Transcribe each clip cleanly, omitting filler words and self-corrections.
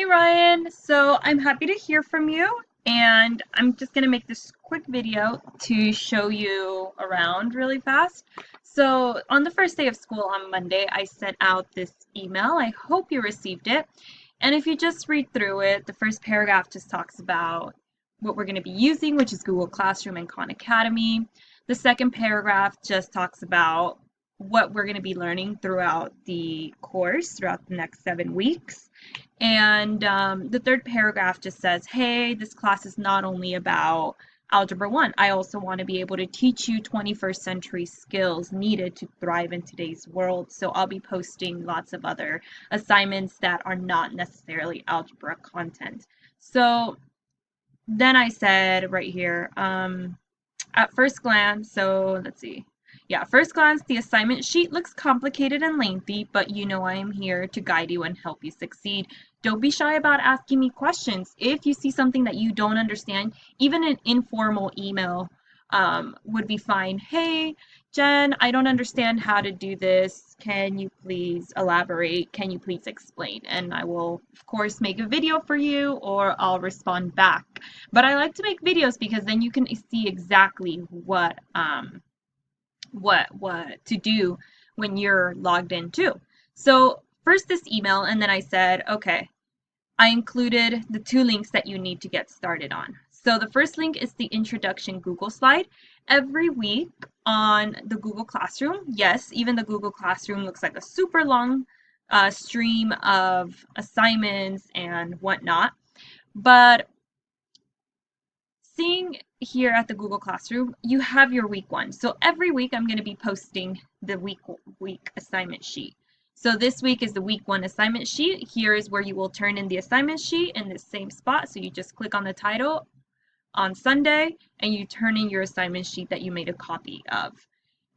Hey Ryan, so I'm happy to hear from you, and I'm just going to make this quick video to show you around really fast. So on the first day of school on Monday, I sent out this email. I hope you received it. And if you just read through it, the first paragraph just talks about what we're going to be using, which is Google Classroom and Khan Academy. The second paragraph just talks about what we're going to be learning throughout the course, throughout the next 7 weeks. And the third paragraph just says, hey, this class is not only about Algebra 1. I also want to be able to teach you 21st century skills needed to thrive in today's world. So I'll be posting lots of other assignments that are not necessarily algebra content. So then I said right here, at first glance, so let's see. Yeah, first glance, the assignment sheet looks complicated and lengthy, but you know I am here to guide you and help you succeed. Don't be shy about asking me questions. If you see something that you don't understand, even an informal email would be fine. Hey, Jen, I don't understand how to do this. Can you please elaborate? Can you please explain? And I will, of course, make a video for you or I'll respond back. But I like to make videos because then you can see exactly what to do when you're logged in too. So first this email, and then I said, okay, I included the two links that you need to get started on. So the first link is the introduction Google slide. Every week on the Google Classroom, yes, even the Google Classroom looks like a super long stream of assignments and whatnot. But seeing here at the Google Classroom, you have your week one. So every week I'm going to be posting the week assignment sheet. So this week is the week one assignment sheet. Here is where you will turn in the assignment sheet in the same spot. So you just click on the title on Sunday and you turn in your assignment sheet that you made a copy of.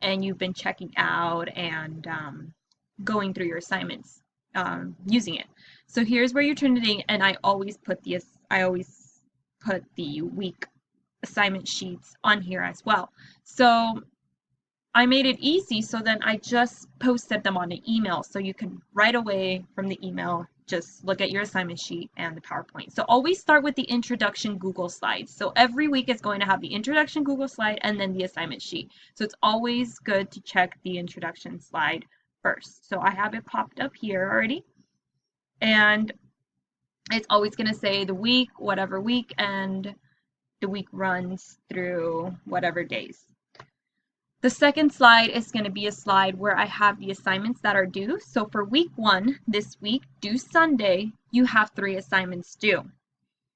And you've been checking out and going through your assignments using it. So here's where you turn it in, and I always put the week assignment sheets on here as well. So I made it easy, so then I just posted them on an email, so you can right away from the email just look at your assignment sheet and the PowerPoint. So always start with the introduction Google slides. So every week is going to have the introduction Google slide and then the assignment sheet. So it's always good to check the introduction slide first. So I have it popped up here already. And it's always going to say the week, whatever week, and the week runs through whatever days. The second slide is going to be a slide where I have the assignments that are due. So for week one, this week, due Sunday, you have 3 assignments due.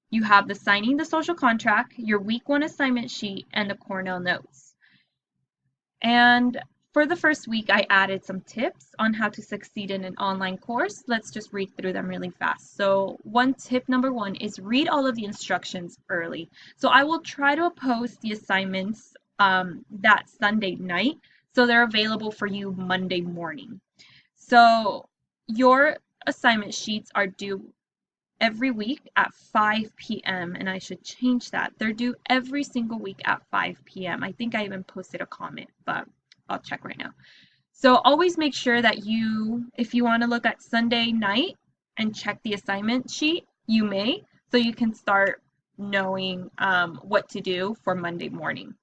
You have the signing the social contract, your week one assignment sheet, and the Cornell notes. And for the first week, I added some tips on how to succeed in an online course. Let's just read through them really fast. So tip number 1 is read all of the instructions early. So I will try to post the assignments that Sunday night, so they're available for you Monday morning. So your assignment sheets are due every week at 5 p.m. and I should change that. They're due every single week at 5 p.m. I think I even posted a comment, but I'll check right now. So always make sure that if you want to look at Sunday night and check the assignment sheet, you may, so you can start knowing what to do for Monday morning.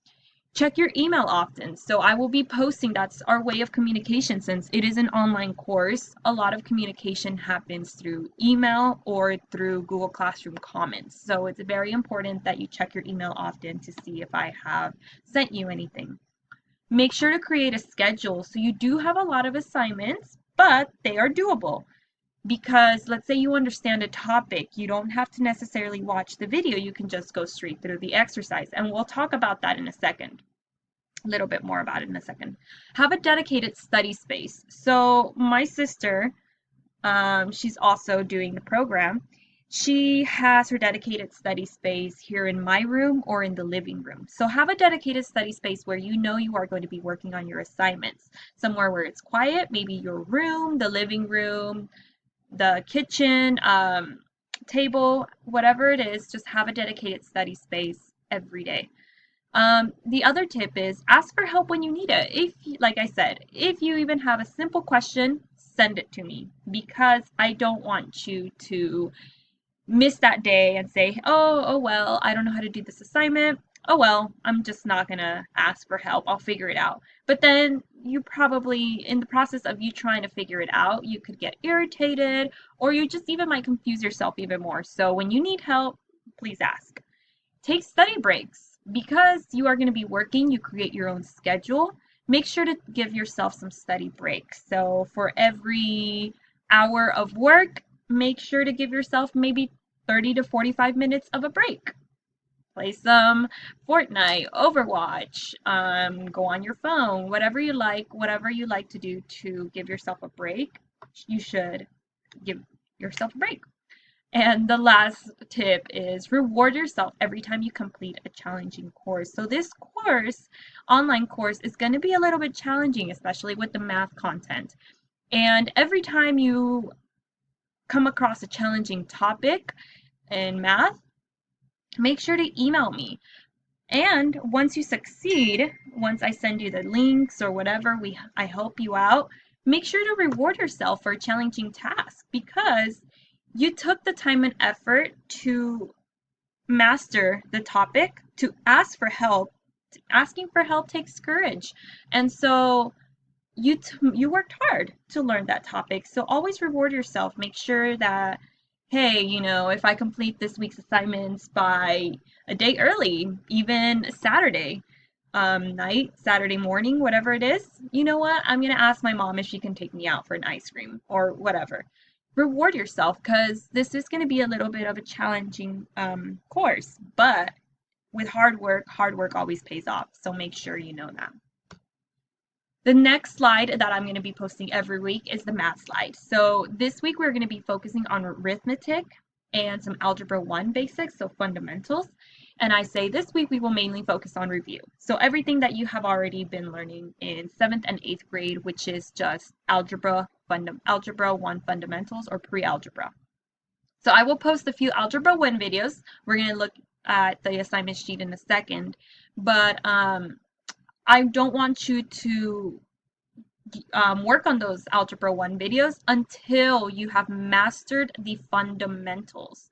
Check your email often. So I will be posting, that's our way of communication since it is an online course. A lot of communication happens through email or through Google Classroom comments. So it's very important that you check your email often to see if I have sent you anything. Make sure to create a schedule. So you do have a lot of assignments, but they are doable. Because let's say you understand a topic, you don't have to necessarily watch the video, you can just go straight through the exercise. And we'll talk about that in a second. A little bit more about it in a second. Have a dedicated study space. So my sister, she's also doing the program. She has her dedicated study space here in my room or in the living room. So have a dedicated study space where you know you are going to be working on your assignments. Somewhere where it's quiet, maybe your room, the living room, the kitchen, table, whatever it is, just have a dedicated study space every day. The other tip is ask for help when you need it. Like I said, if you even have a simple question, send it to me because I don't want you to miss that day and say, oh well, I don't know how to do this assignment. Oh well, I'm just not gonna ask for help. I'll figure it out. But then you probably, in the process of you trying to figure it out, you could get irritated or you just even might confuse yourself even more. So when you need help, please ask. Take study breaks. Because you are going to be working, you create your own schedule. Make sure to give yourself some study breaks. So for every hour of work, make sure to give yourself maybe 30 to 45 minutes of a break. Play some Fortnite, Overwatch, go on your phone, whatever you like to do to give yourself a break, you should give yourself a break. And the last tip is reward yourself every time you complete a challenging course. So this course, online course, is going to be a little bit challenging, especially with the math content. And every time you come across a challenging topic in math, make sure to email me. And once you succeed, once I send you the links or whatever, I help you out, make sure to reward yourself for a challenging task because you took the time and effort to master the topic, to ask for help. Asking for help takes courage. And so you worked hard to learn that topic. So always reward yourself. Make sure that, hey, if I complete this week's assignments by a day early, even Saturday night, Saturday morning, whatever it is, you know what? I'm going to ask my mom if she can take me out for an ice cream or whatever. Reward yourself because this is going to be a little bit of a challenging course, but with hard work always pays off. So make sure you know that. The next slide that I'm going to be posting every week is the math slide. So this week we're going to be focusing on arithmetic and some Algebra 1 basics, so fundamentals. And I say this week we will mainly focus on review. So everything that you have already been learning in 7th and 8th grade, which is just Algebra 1 fundamentals or pre-algebra. So I will post a few Algebra 1 videos. We're going to look at the assignment sheet in a second, but I don't want you to work on those Algebra 1 videos until you have mastered the fundamentals.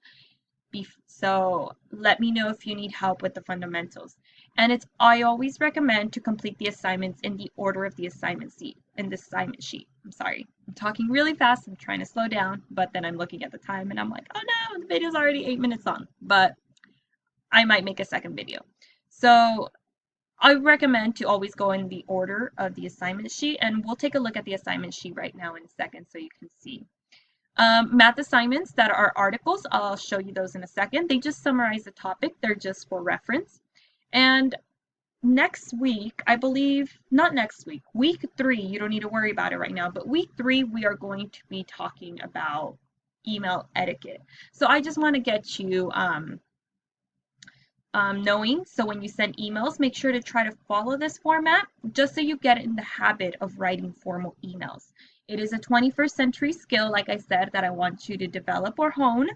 So let me know if you need help with the fundamentals. And I always recommend to complete the assignments in the order of the assignment sheet. I'm sorry. I'm talking really fast. I'm trying to slow down, but then I'm looking at the time and I'm like, oh no, the video's already 8 minutes long. But I might make a second video. So I recommend to always go in the order of the assignment sheet, and we'll take a look at the assignment sheet right now in a second so you can see. Math assignments that are articles, I'll show you those in a second. They just summarize the topic. They're just for reference. And next week, I believe, not next week, week 3, you don't need to worry about it right now, but week 3, we are going to be talking about email etiquette. So I just want to get you knowing. So when you send emails, make sure to try to follow this format just so you get in the habit of writing formal emails. It is a 21st century skill, like I said, that I want you to develop or hone.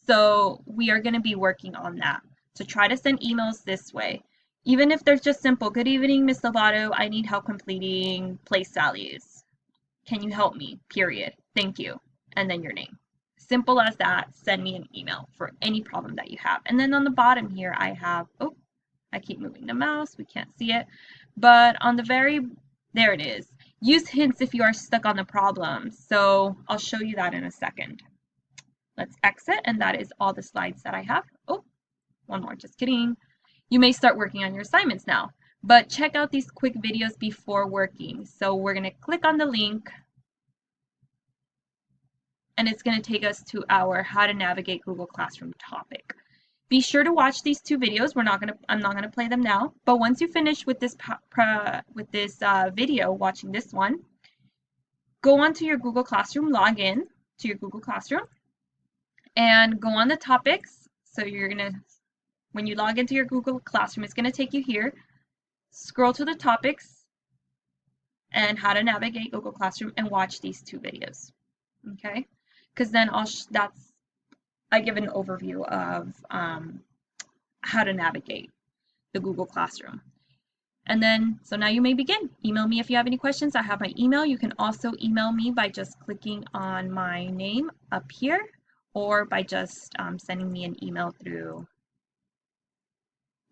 So we are going to be working on that. So try to send emails this way. Even if they're just simple, good evening, Miss Lovato, I need help completing place values. Can you help me? Period. Thank you. And then your name. Simple as that. Send me an email for any problem that you have. And then on the bottom here, I have, oh, I keep moving the mouse. We can't see it. But on the there it is. Use hints if you are stuck on the problem. So I'll show you that in a second. Let's exit. And that is all the slides that I have. Oh, one more. Just kidding. You may start working on your assignments now. But check out these quick videos before working. So we're going to click on the link. And it's going to take us to our How to Navigate Google Classroom topic. Be sure to watch these 2 videos. I'm not going to play them now. But once you finish with this video, watching this one, go onto your Google Classroom, log in to your Google Classroom, and go on the topics. So when you log into your Google Classroom, it's going to take you here. Scroll to the topics and How to Navigate Google Classroom and watch these 2 videos. Okay? Because then I give an overview of how to navigate the Google Classroom. And then, so now you may begin. Email me if you have any questions. I have my email. You can also email me by just clicking on my name up here, or by just sending me an email through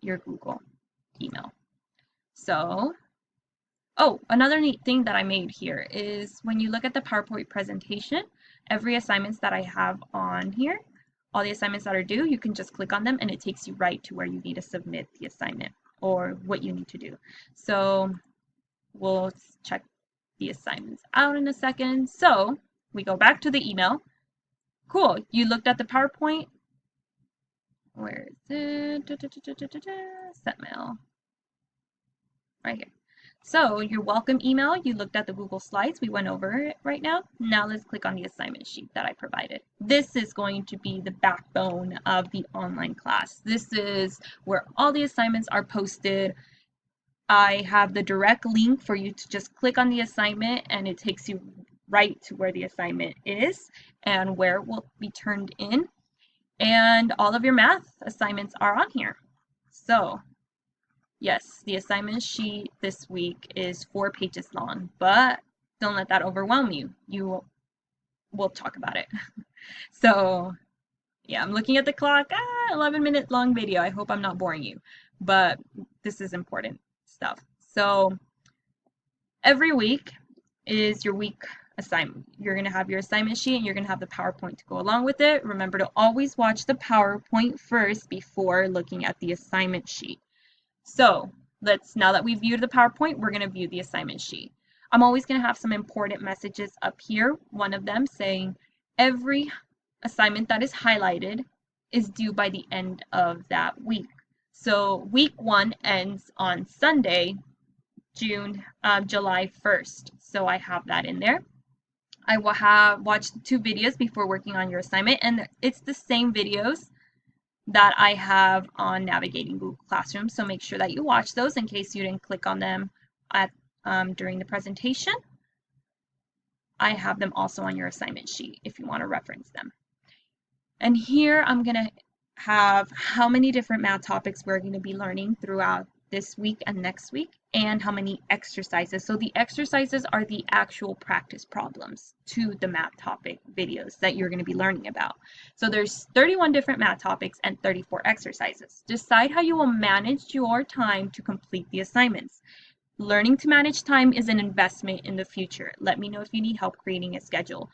your Google email. So, oh, another neat thing that I made here is when you look at the PowerPoint presentation, every assignments that I have on here, all the assignments that are due, you can just click on them and it takes you right to where you need to submit the assignment or what you need to do. So we'll check the assignments out in a second. So we go back to the email. Cool, you looked at the PowerPoint. Where is it? Sent mail. Right here. So your welcome email, you looked at the Google Slides, we went over it right now. Now let's click on the assignment sheet that I provided. This is going to be the backbone of the online class. This is where all the assignments are posted. I have the direct link for you to just click on the assignment and it takes you right to where the assignment is and where it will be turned in. And all of your math assignments are on here. So yes, the assignment sheet this week is 4 pages long, but don't let that overwhelm you. We'll talk about it. So yeah, I'm looking at the clock, 11-minute long video. I hope I'm not boring you, but this is important stuff. So every week is your week assignment. You're going to have your assignment sheet and you're going to have the PowerPoint to go along with it. Remember to always watch the PowerPoint first before looking at the assignment sheet. So now that we've viewed the PowerPoint, we're going to view the assignment sheet. I'm always going to have some important messages up here. One of them saying every assignment that is highlighted is due by the end of that week. So week 1 ends on Sunday, July 1st. So I have that in there. I will have watched 2 videos before working on your assignment, and it's the same videos that I have on navigating Google Classroom. So make sure that you watch those in case you didn't click on them during the presentation. I have them also on your assignment sheet if you want to reference them. And here I'm going to have how many different math topics we're going to be learning throughout this week and next week, and how many exercises. So the exercises are the actual practice problems to the math topic videos that you're going to be learning about. So there's 31 different math topics and 34 exercises. Decide how you will manage your time to complete the assignments. Learning to manage time is an investment in the future. Let me know if you need help creating a schedule.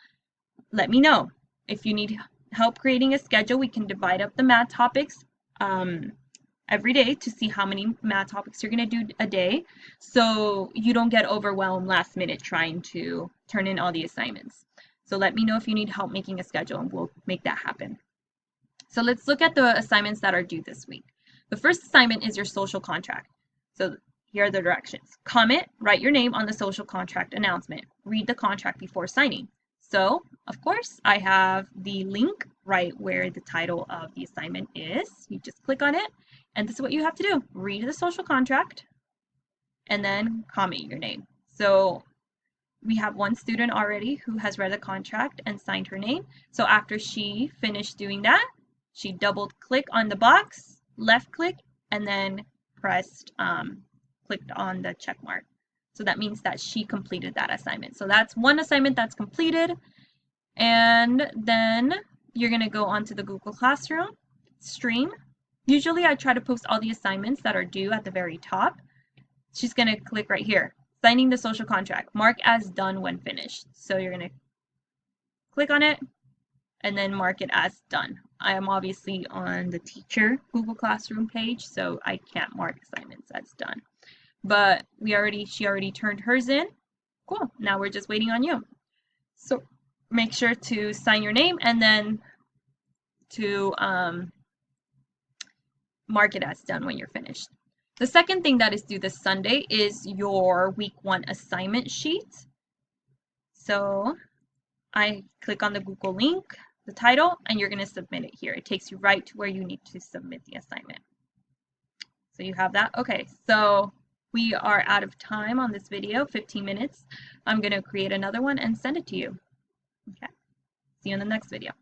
Let me know. If you need help creating a schedule, we can divide up the math topics every day to see how many math topics you're going to do a day, so you don't get overwhelmed last minute trying to turn in all the assignments. So let me know if you need help making a schedule and we'll make that happen. So let's look at the assignments that are due this week. The first assignment is your social contract. So here are the directions. Comment, write your name on the social contract announcement. Read the contract before signing. So, of course, I have the link right where the title of the assignment is. You just click on it, and this is what you have to do. Read the social contract, and then comment your name. So we have one student already who has read the contract and signed her name. So after she finished doing that, she double-clicked on the box, left-click, and then clicked on the check mark. So that means that she completed that assignment. So that's one assignment that's completed. And then you're going to go onto the Google Classroom stream. Usually I try to post all the assignments that are due at the very top. She's going to click right here, signing the social contract, mark as done when finished. So you're going to click on it and then mark it as done. I am obviously on the teacher Google Classroom page, so I can't mark assignments as done. But she already turned hers in. Cool. Now we're just waiting on you. So make sure to sign your name and then to mark it as done when you're finished. The second thing that is due this Sunday is your week 1 assignment sheet. So I click on the Google link, the title, and you're going to submit it here. It takes you right to where you need to submit the assignment. So you have that. Okay, so we are out of time on this video, 15 minutes. I'm going to create another one and send it to you. Okay, see you in the next video.